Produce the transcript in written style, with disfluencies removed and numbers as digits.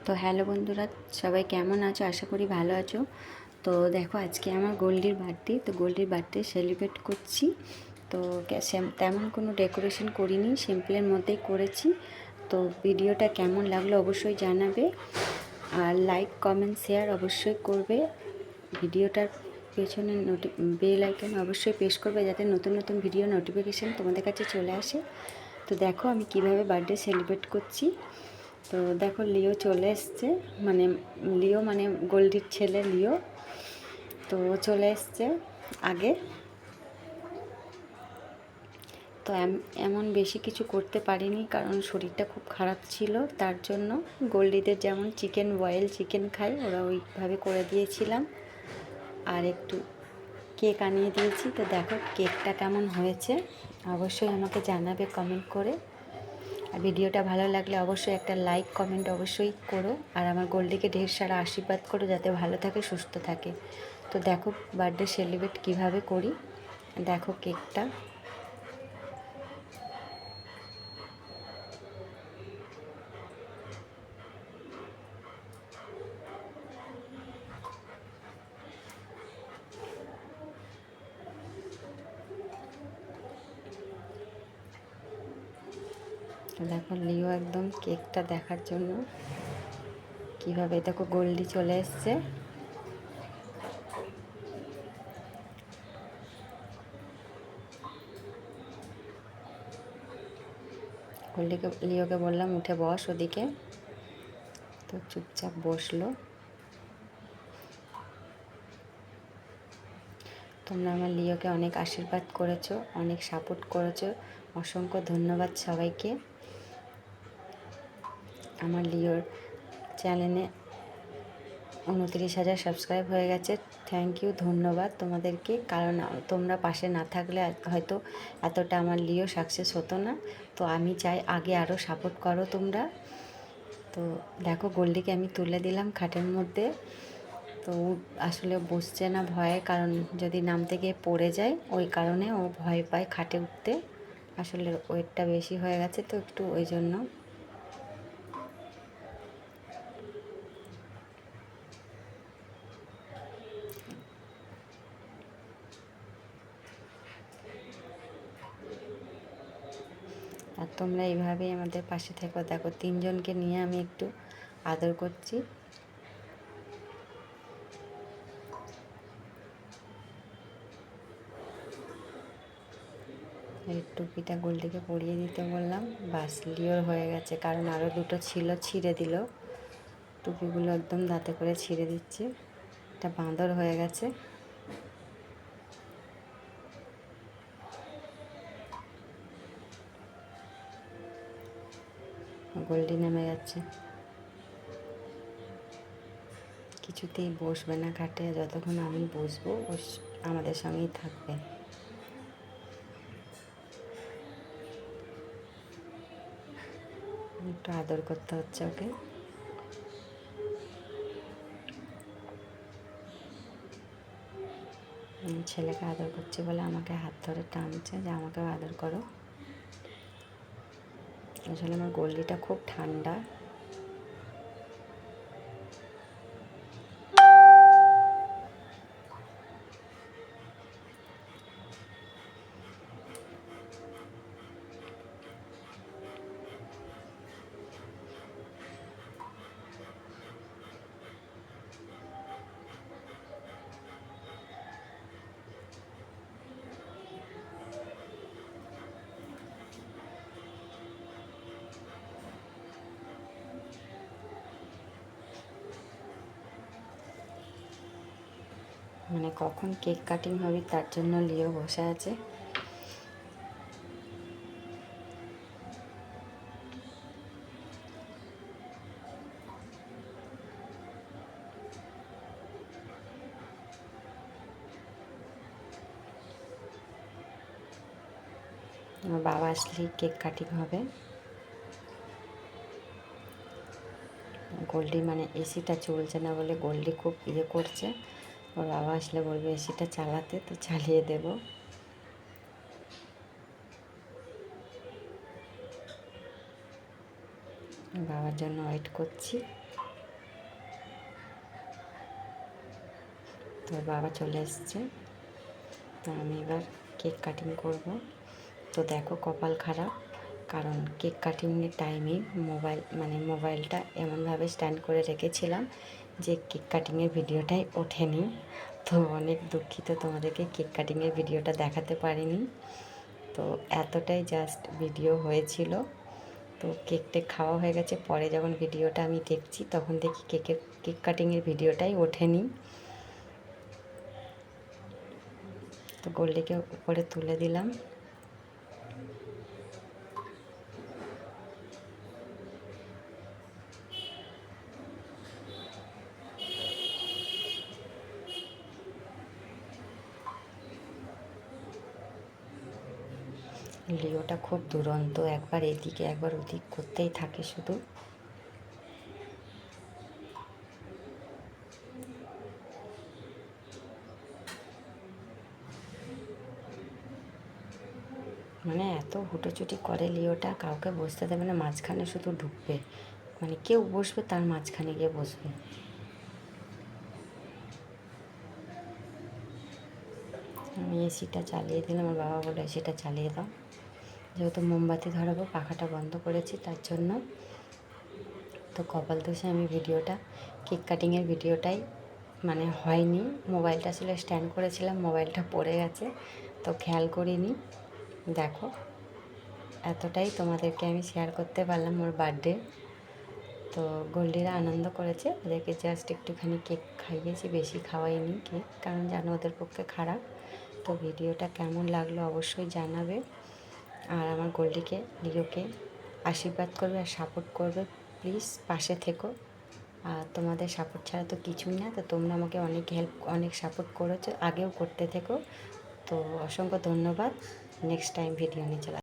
তো হ্যালো বন্ধুরা, সবাই কেমন আছো? আশা করি ভালো আছো। তো দেখো, আজকে আমার গোল্ডির বার্থডে। তো গোল্ডির বার্থডে সেলিব্রেট করছি। তো তেমন কোনো ডেকোরেশন করিনি, সিম্পলের মধ্যেই করেছি। তো ভিডিওটা কেমন লাগলো অবশ্যই জানাবে, আর লাইক কমেন্ট শেয়ার অবশ্যই করবে। ভিডিওটার পেছনে বেল আইকন অবশ্যই প্রেস করবে, যাতে নতুন নতুন ভিডিও নোটিফিকেশান তোমাদের কাছে চলে আসে। তো দেখো আমি কিভাবে বার্থডে সেলিব্রেট করছি। তো দেখো, লিও চলে এসছে, লিও মানে গোল্ডির ছেলে লিও। তো চলে এসছে আগে। তো এমন বেশি কিছু করতে পারিনি, কারণ শরীরটা খুব খারাপ ছিল। তার জন্য গোল্ডিদের যেমন চিকেন বয়েল চিকেন খাই, ওরা ওইভাবে করে দিয়েছিলাম। আর একটু কেক আনিয়ে দিয়েছি। তো দেখো কেকটা কেমন হয়েছে অবশ্যই আমাকে জানাবে কমেন্ট করে। আর ভিডিওটা ভালো লাগলে অবশ্যই একটা লাইক কমেন্ট অবশ্যই করো। আর আমার গোল্ডিকে ঢের সারা আশীর্বাদ করো, যাতে ভালো থাকে সুস্থ থাকে। তো দেখো বার্থডে সেলিব্রেট কিভাবে করি। দেখো কেকটা। দেখো লিও একদম কেকটা দেখার জন্য কিভাবে, দেখো গোল্ডি চলে এসছে। লিওকে বললাম উঠে বস ওদিকে, তো চুপচাপ বসলো। তোমরা আমার লিওকে অনেক আশীর্বাদ করেছো, অনেক সাপোর্ট করেছো, অসংখ্য ধন্যবাদ সবাইকে। আমার লিওর চ্যানেলে 29,000 সাবস্ক্রাইব হয়ে গেছে। থ্যাংক ইউ, ধন্যবাদ তোমাদেরকে। কারণ তোমরা পাশে না থাকলে হয়তো এতটা আমার লিও সাকসেস হতো না। তো আমি চাই আগে আরও সাপোর্ট করো তোমরা। তো দেখো গোল্ডিকে আমি তুলে দিলাম খাটের মধ্যে। তো আসলে বসছে না ভয়ে, কারণ যদি নামতে গিয়ে পড়ে যায়, ওই কারণে ও ভয় পায় খাটে উঠতে। আসলে ওয়েটটা বেশি হয়ে গেছে, তো একটু ওই জন্য। আর তোমরা এইভাবেই আমাদের পাশে থেকো। দেখো তিনজনকে নিয়ে আমি একটু আদর করছি। এই টুপিটা গোল্ডিকে পরিয়ে দিতে বললাম, বাস লিওর হয়ে গেছে। কারণ আরও দুটো ছিল, ছিঁড়ে দিল। টুপিগুলো একদম দাঁতে করে ছিঁড়ে দিচ্ছে। এটা বাঁদর হয়ে গেছে। গোল্ডি নেমে যাচ্ছে, কিছুতেই বসবে না খাটে। যতক্ষণ আমি বসবো ও আমাদের সঙ্গেই থাকবে। একটু আদর করতে হচ্ছে ওকে। ছেলেকে আদর করছে বলে আমাকে হাত ধরে টানছে যে আমাকেও আদর করো। আসলে আমার গোল্ডিটা খুব ঠান্ডা। কখন কেক কাটিং হবে তার জন্য লিও বসে আছে। আমার বাবা আসলেই কেক কাটিং হবে। গোল্ডি এসিটা চলছে না বলে গোল্ডি খুব করছে। ওর বাবা আসলে বলবে এসিটা চালাতে, তো চালিয়ে দেব। বাবার জন্য ওয়েট করছি। তোর বাবা চলে এসছে। তো আমি এবার কেক কাটিং করব। তো দেখো কপাল খারাপ, কারণ কেক কাটিংয়ের টাইমে মোবাইলটা এমনভাবে স্ট্যান্ড করে রেখেছিলাম যে কেক কাটিংয়ের ভিডিওটাই ওঠেনি। তো অনেক দুঃখিত, তোমাদেরকে কেক কাটিংয়ের ভিডিওটা দেখাতে পারিনি। তো এতটাই জাস্ট ভিডিও হয়েছিল। তো কেক খাওয়া হয়ে গেছে, পরে যখন ভিডিওটা আমি দেখছি তখন দেখি কেক কাটিংয়ের ভিডিওটাই ওঠেনি। তো গোল্ডিকে উপরে তুলে দিলাম। লিওটা খুব দুরন্ত, একবার এদিকে একবার ওদিক করতেই থাকে শুধু। মানে এত হুটোচুটি করে লিওটা, কাউকে বসতে দেবে না, মাঝখানে শুধু ঢুকবে, মানে কেউ বসবে তার মাঝখানে গিয়ে বসবে। আমি এসিটা চালিয়ে দিলাম, আমার বাবা বলে এসিটা চালিয়ে দাও, যেহেতু মোমবাতি ধরাবো, পাখাটা বন্ধ করেছি তার জন্য। তো কপাল দোষে আমি কেক কাটিংয়ের ভিডিওটাই হয়নি। মোবাইলটা আসলে স্ট্যান্ড করেছিলাম, মোবাইলটা পড়ে গেছে, তো খেয়াল করিনি। দেখো এতটাই তোমাদেরকে আমি শেয়ার করতে পারলাম ওর বার্থডে। তো গোল্ডিরা আনন্দ করেছে, ওদেরকে জাস্ট একটুখানি কেক খাইয়েছি, বেশি খাওয়াইনি কেক, কারণ জানো ওদের পক্ষে খারাপ। তো ভিডিওটা কেমন লাগলো অবশ্যই জানাবে। আর আমার লিওকে আশীর্বাদ করবে আর সাপোর্ট করবে, প্লিজ পাশে থেকো। আর তোমাদের সাপোর্ট ছাড়া তো কিছুই না। তো তোমরা আমাকে অনেক সাপোর্ট করেছো, আগেও করতে থেকো। তো অসংখ্য ধন্যবাদ। নেক্সট টাইম ভিডিও নিয়ে চলে